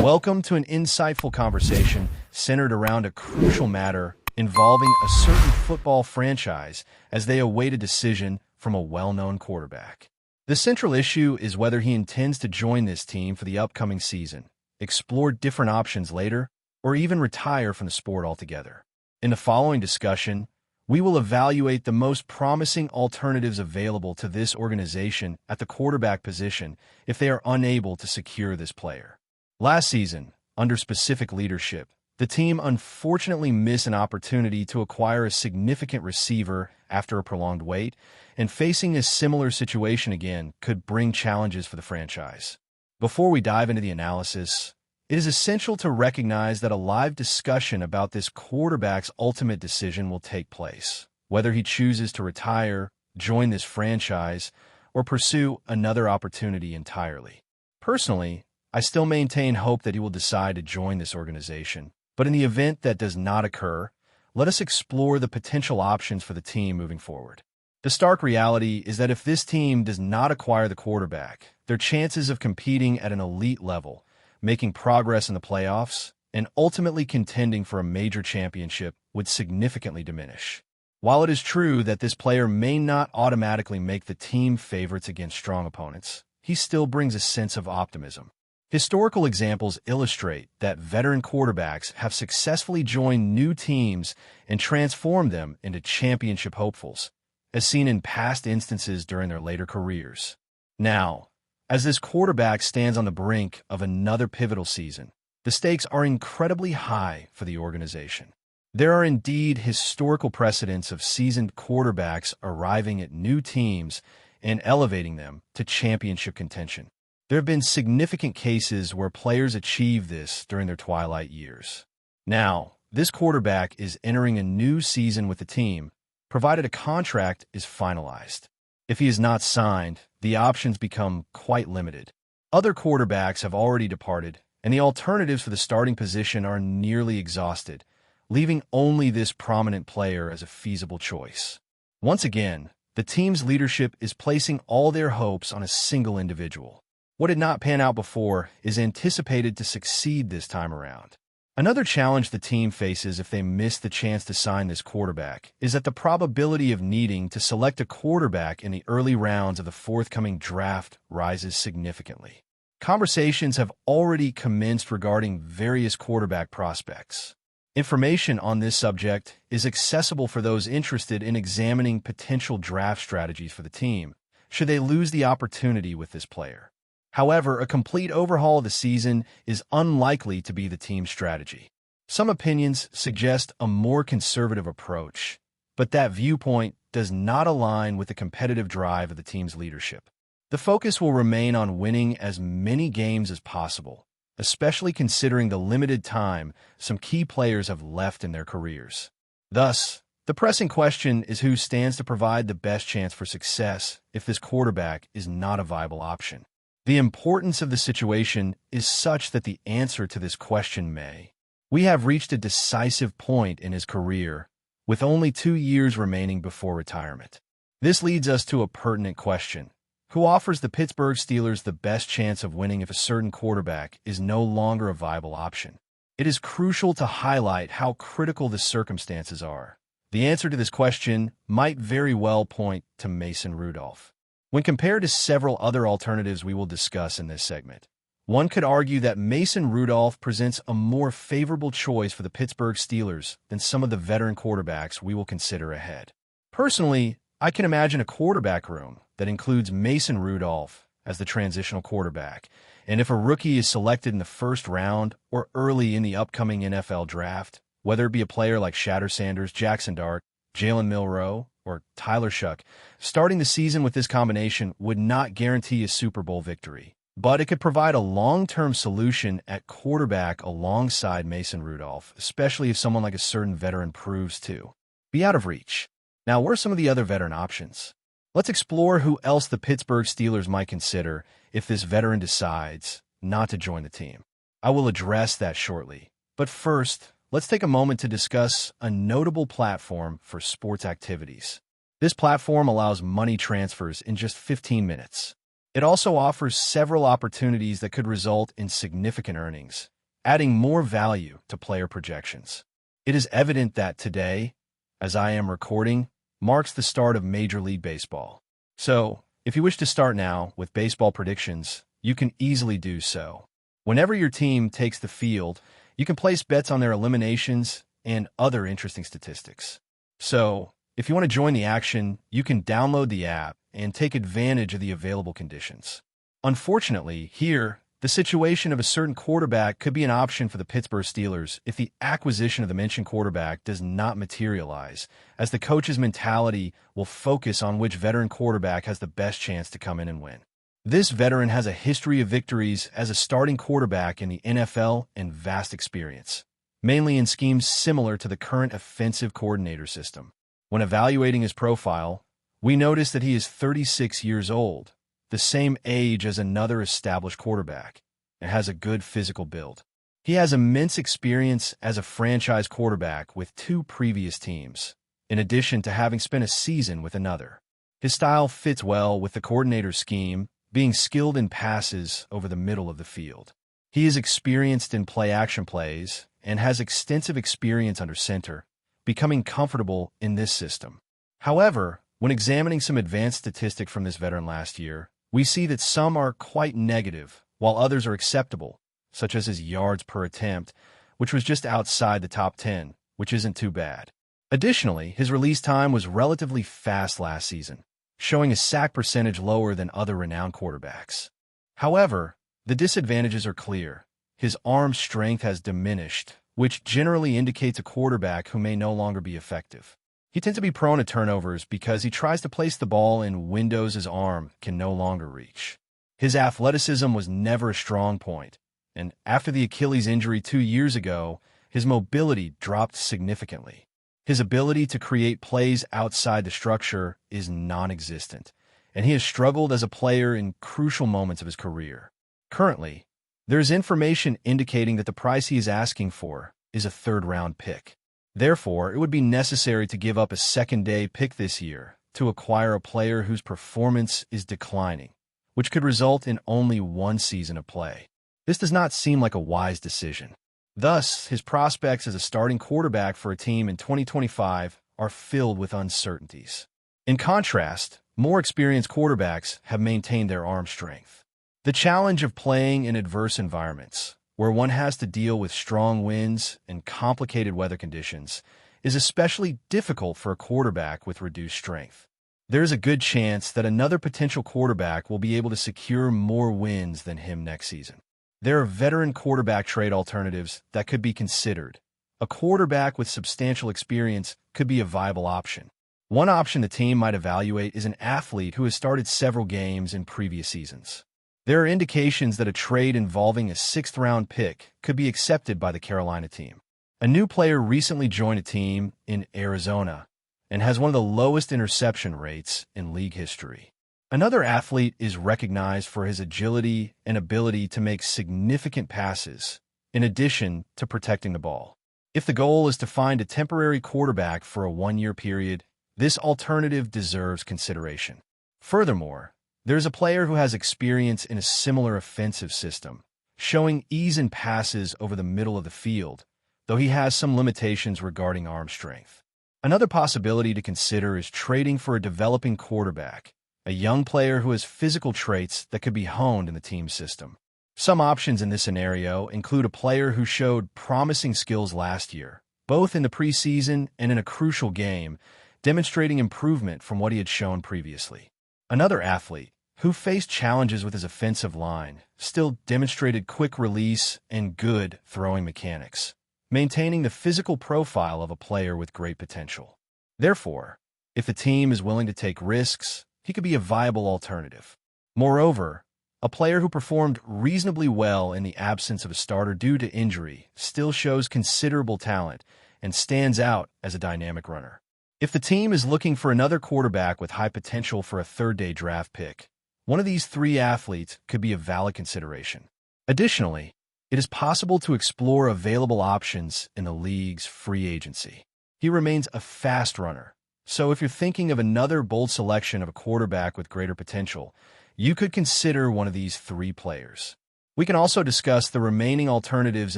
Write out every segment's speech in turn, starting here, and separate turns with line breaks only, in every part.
Welcome to an insightful conversation centered around a crucial matter involving a certain football franchise as they await a decision from a well-known quarterback. The central issue is whether he intends to join this team for the upcoming season, explore different options later, or even retire from the sport altogether. In the following discussion, we will evaluate the most promising alternatives available to this organization at the quarterback position if they are unable to secure this player. Last season, under specific leadership, the team unfortunately missed an opportunity to acquire a significant receiver after a prolonged wait, and facing a similar situation again could bring challenges for the franchise. Before we dive into the analysis, it is essential to recognize that a live discussion about this quarterback's ultimate decision will take place, whether he chooses to retire, join this franchise, or pursue another opportunity entirely. Personally, I still maintain hope that he will decide to join this organization, but in the event that does not occur, let us explore the potential options for the team moving forward. The stark reality is that if this team does not acquire the quarterback, their chances of competing at an elite level, making progress in the playoffs, and ultimately contending for a major championship would significantly diminish. While it is true that this player may not automatically make the team favorites against strong opponents, he still brings a sense of optimism. Historical examples illustrate that veteran quarterbacks have successfully joined new teams and transformed them into championship hopefuls, as seen in past instances during their later careers. Now, as this quarterback stands on the brink of another pivotal season, the stakes are incredibly high for the organization. There are indeed historical precedents of seasoned quarterbacks arriving at new teams and elevating them to championship contention. There have been significant cases where players achieve this during their twilight years. Now, this quarterback is entering a new season with the team, provided a contract is finalized. If he is not signed, the options become quite limited. Other quarterbacks have already departed, and the alternatives for the starting position are nearly exhausted, leaving only this prominent player as a feasible choice. Once again, the team's leadership is placing all their hopes on a single individual. What did not pan out before is anticipated to succeed this time around. Another challenge the team faces if they miss the chance to sign this quarterback is that the probability of needing to select a quarterback in the early rounds of the forthcoming draft rises significantly. Conversations have already commenced regarding various quarterback prospects. Information on this subject is accessible for those interested in examining potential draft strategies for the team, should they lose the opportunity with this player. However, a complete overhaul of the season is unlikely to be the team's strategy. Some opinions suggest a more conservative approach, but that viewpoint does not align with the competitive drive of the team's leadership. The focus will remain on winning as many games as possible, especially considering the limited time some key players have left in their careers. Thus, the pressing question is who stands to provide the best chance for success if this quarterback is not a viable option. The importance of the situation is such that the answer to this question may. We have reached a decisive point in his career, with only 2 years remaining before retirement. This leads us to a pertinent question. Who offers the Pittsburgh Steelers the best chance of winning if a certain quarterback is no longer a viable option? It is crucial to highlight how critical the circumstances are. The answer to this question might very well point to Mason Rudolph. When compared to several other alternatives we will discuss in this segment, one could argue that Mason Rudolph presents a more favorable choice for the Pittsburgh Steelers than some of the veteran quarterbacks we will consider ahead. Personally, I can imagine a quarterback room that includes Mason Rudolph as the transitional quarterback, and if a rookie is selected in the first round or early in the upcoming NFL draft, whether it be a player like Shatter Sanders, Jackson Dart, Jalen Milroe, or Tyler Shuck, starting the season with this combination would not guarantee a Super Bowl victory, but it could provide a long-term solution at quarterback alongside Mason Rudolph, especially if someone like a certain veteran proves to be out of reach. Now, what are some of the other veteran options? Let's explore who else the Pittsburgh Steelers might consider if this veteran decides not to join the team. I will address that shortly, but first, let's take a moment to discuss a notable platform for sports activities. This platform allows money transfers in just 15 minutes. It also offers several opportunities that could result in significant earnings, adding more value to player projections. It is evident that today, as I am recording, marks the start of Major League Baseball. So, if you wish to start now with baseball predictions, you can easily do so. Whenever your team takes the field, you can place bets on their eliminations and other interesting statistics. So, if you want to join the action, you can download the app and take advantage of the available conditions. Unfortunately, here, the situation of a certain quarterback could be an option for the Pittsburgh Steelers if the acquisition of the mentioned quarterback does not materialize, as the coach's mentality will focus on which veteran quarterback has the best chance to come in and win. This veteran has a history of victories as a starting quarterback in the NFL and vast experience, mainly in schemes similar to the current offensive coordinator system. When evaluating his profile, we notice that he is 36 years old, the same age as another established quarterback, and has a good physical build. He has immense experience as a franchise quarterback with 2 previous teams, in addition to having spent a season with another. His style fits well with the coordinator's scheme, being skilled in passes over the middle of the field. He is experienced in play-action plays and has extensive experience under center, becoming comfortable in this system. However, when examining some advanced statistics from this veteran last year, we see that some are quite negative, while others are acceptable, such as his yards per attempt, which was just outside the top 10, which isn't too bad. Additionally, his release time was relatively fast last season, showing a sack percentage lower than other renowned quarterbacks. However, the disadvantages are clear. His arm strength has diminished, which generally indicates a quarterback who may no longer be effective. He tends to be prone to turnovers because he tries to place the ball in windows his arm can no longer reach. His athleticism was never a strong point, and after the Achilles injury 2 years ago, his mobility dropped significantly. His ability to create plays outside the structure is non-existent, and he has struggled as a player in crucial moments of his career. Currently, there is information indicating that the price he is asking for is a third-round pick. Therefore, it would be necessary to give up a second-day pick this year to acquire a player whose performance is declining, which could result in only 1 season of play. This does not seem like a wise decision. Thus, his prospects as a starting quarterback for a team in 2025 are filled with uncertainties. In contrast, more experienced quarterbacks have maintained their arm strength. The challenge of playing in adverse environments, where one has to deal with strong winds and complicated weather conditions, is especially difficult for a quarterback with reduced strength. There is a good chance that another potential quarterback will be able to secure more wins than him next season. There are veteran quarterback trade alternatives that could be considered. A quarterback with substantial experience could be a viable option. One option the team might evaluate is an athlete who has started several games in previous seasons. There are indications that a trade involving a 6th-round pick could be accepted by the Carolina team. A new player recently joined a team in Arizona and has one of the lowest interception rates in league history. Another athlete is recognized for his agility and ability to make significant passes, in addition to protecting the ball. If the goal is to find a temporary quarterback for a 1-year period, this alternative deserves consideration. Furthermore, there is a player who has experience in a similar offensive system, showing ease in passes over the middle of the field, though he has some limitations regarding arm strength. Another possibility to consider is trading for a developing quarterback, a young player who has physical traits that could be honed in the team system. Some options in this scenario include a player who showed promising skills last year, both in the preseason and in a crucial game, demonstrating improvement from what he had shown previously. Another athlete, who faced challenges with his offensive line, still demonstrated quick release and good throwing mechanics, maintaining the physical profile of a player with great potential. Therefore, if the team is willing to take risks, he could be a viable alternative. Moreover, a player who performed reasonably well in the absence of a starter due to injury still shows considerable talent and stands out as a dynamic runner. If the team is looking for another quarterback with high potential for a 3rd-day draft pick, one of these 3 athletes could be a valid consideration. Additionally, it is possible to explore available options in the league's free agency. He remains a fast runner, so if you're thinking of another bold selection of a quarterback with greater potential, you could consider one of these three players. We can also discuss the remaining alternatives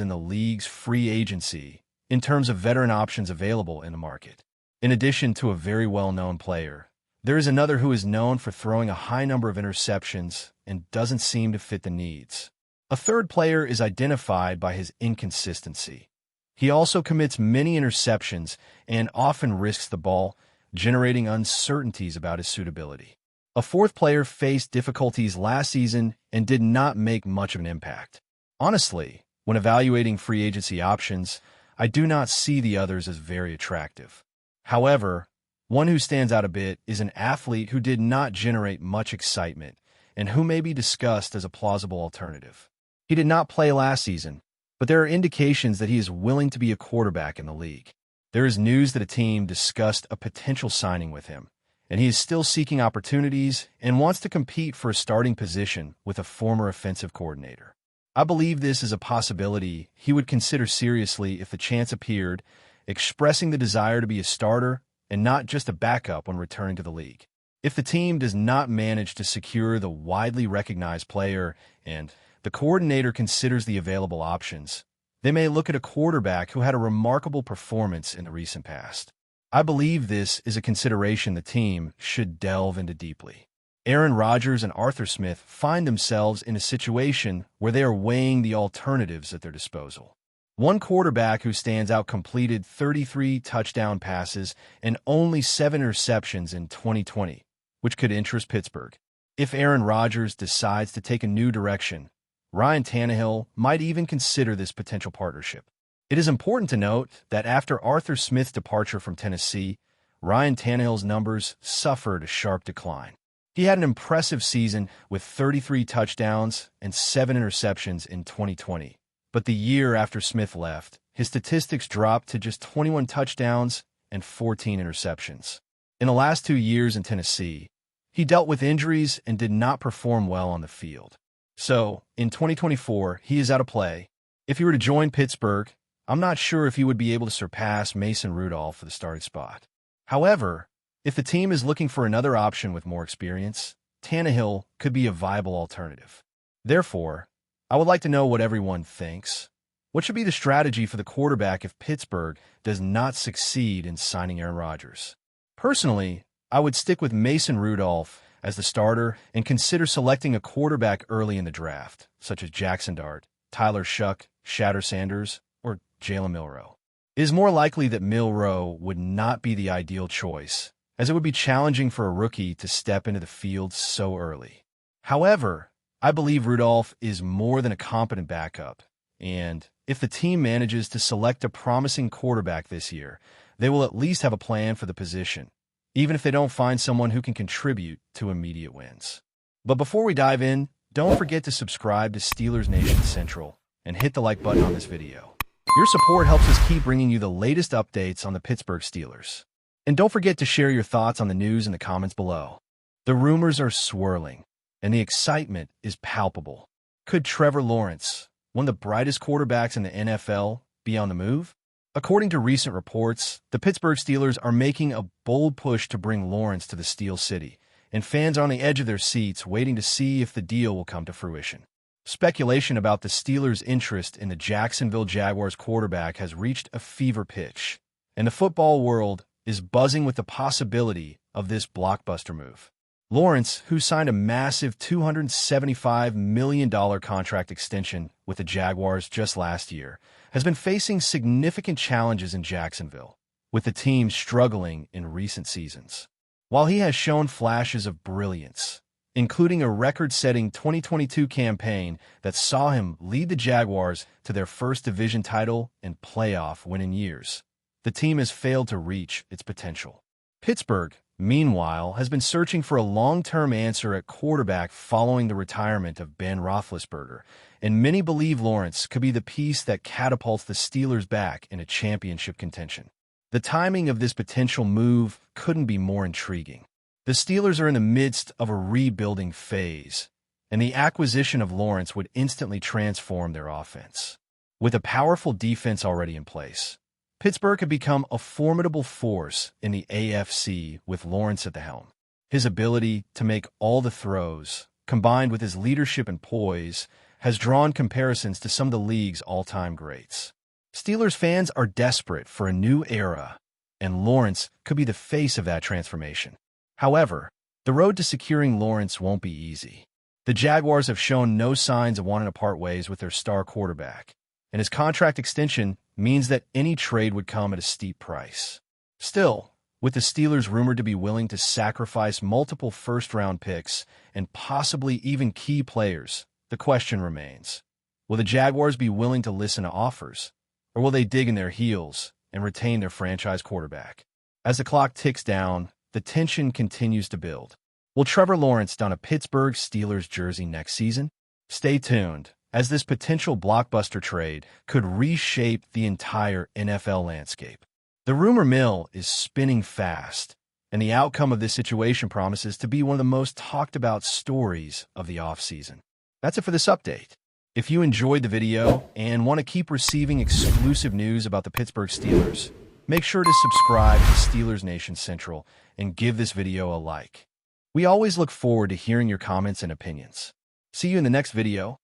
in the league's free agency in terms of veteran options available in the market. In addition to a very well-known player, there is another who is known for throwing a high number of interceptions and doesn't seem to fit the needs. A third player is identified by his inconsistency. He also commits many interceptions and often risks the ball, generating uncertainties about his suitability. A fourth player faced difficulties last season and did not make much of an impact. Honestly, when evaluating free agency options, I do not see the others as very attractive. However, one who stands out a bit is an athlete who did not generate much excitement and who may be discussed as a plausible alternative. He did not play last season, but there are indications that he is willing to be a quarterback in the league. There is news that a team discussed a potential signing with him, and he is still seeking opportunities and wants to compete for a starting position with a former offensive coordinator. I believe this is a possibility he would consider seriously if the chance appeared, expressing the desire to be a starter and not just a backup when returning to the league. If the team does not manage to secure the widely recognized player and the coordinator considers the available options, they may look at a quarterback who had a remarkable performance in the recent past. I believe this is a consideration the team should delve into deeply. Aaron Rodgers and Arthur Smith find themselves in a situation where they are weighing the alternatives at their disposal. One quarterback who stands out completed 33 touchdown passes and only 7 interceptions in 2020, which could interest Pittsburgh. If Aaron Rodgers decides to take a new direction, Ryan Tannehill might even consider this potential partnership. It is important to note that after Arthur Smith's departure from Tennessee, Ryan Tannehill's numbers suffered a sharp decline. He had an impressive season with 33 touchdowns and 7 interceptions in 2020. But the year after Smith left, his statistics dropped to just 21 touchdowns and 14 interceptions. In the last 2 years in Tennessee, he dealt with injuries and did not perform well on the field. So, in 2024, he is out of play. If he were to join Pittsburgh, I'm not sure if he would be able to surpass Mason Rudolph for the starting spot. However, if the team is looking for another option with more experience, Tannehill could be a viable alternative. Therefore, I would like to know what everyone thinks. What should be the strategy for the quarterback if Pittsburgh does not succeed in signing Aaron Rodgers? Personally, I would stick with Mason Rudolph as the starter and consider selecting a quarterback early in the draft, such as Jackson Dart, Tyler Shuck, Shatter Sanders, or Jalen Milroe. It is more likely that Milroe would not be the ideal choice, as it would be challenging for a rookie to step into the field so early. However, I believe Rudolph is more than a competent backup, and if the team manages to select a promising quarterback this year, they will at least have a plan for the position, even if they don't find someone who can contribute to immediate wins. But before we dive in, don't forget to subscribe to Steelers Nation Central and hit the like button on this video. Your support helps us keep bringing you the latest updates on the Pittsburgh Steelers. And don't forget to share your thoughts on the news in the comments below. The rumors are swirling, and the excitement is palpable. Could Trevor Lawrence, one of the brightest quarterbacks in the NFL, be on the move? According to recent reports, the Pittsburgh Steelers are making a bold push to bring Lawrence to the Steel City, and fans are on the edge of their seats waiting to see if the deal will come to fruition. Speculation about the Steelers' interest in the Jacksonville Jaguars quarterback has reached a fever pitch, and the football world is buzzing with the possibility of this blockbuster move. Lawrence, who signed a massive $275 million contract extension with the Jaguars just last year, has been facing significant challenges in Jacksonville, with the team struggling in recent seasons. While he has shown flashes of brilliance, including a record-setting 2022 campaign that saw him lead the Jaguars to their first division title and playoff win in years, the team has failed to reach its potential. Pittsburgh, meanwhile, has been searching for a long-term answer at quarterback following the retirement of Ben Roethlisberger, and many believe Lawrence could be the piece that catapults the Steelers back into championship contention. The timing of this potential move couldn't be more intriguing. The Steelers are in the midst of a rebuilding phase, and the acquisition of Lawrence would instantly transform their offense. With a powerful defense already in place, Pittsburgh could become a formidable force in the AFC with Lawrence at the helm. His ability to make all the throws, combined with his leadership and poise, has drawn comparisons to some of the league's all-time greats. Steelers fans are desperate for a new era, and Lawrence could be the face of that transformation. However, the road to securing Lawrence won't be easy. The Jaguars have shown no signs of wanting to part ways with their star quarterback, and his contract extension means that any trade would come at a steep price. Still, with the Steelers rumored to be willing to sacrifice multiple first-round picks and possibly even key players, the question remains, will the Jaguars be willing to listen to offers, or will they dig in their heels and retain their franchise quarterback? As the clock ticks down, the tension continues to build. Will Trevor Lawrence don a Pittsburgh Steelers jersey next season? Stay tuned, as this potential blockbuster trade could reshape the entire NFL landscape. The rumor mill is spinning fast, and the outcome of this situation promises to be one of the most talked about stories of the offseason. That's it for this update. If you enjoyed the video and want to keep receiving exclusive news about the Pittsburgh Steelers, make sure to subscribe to Steelers Nation Central and give this video a like. We always look forward to hearing your comments and opinions. See you in the next video.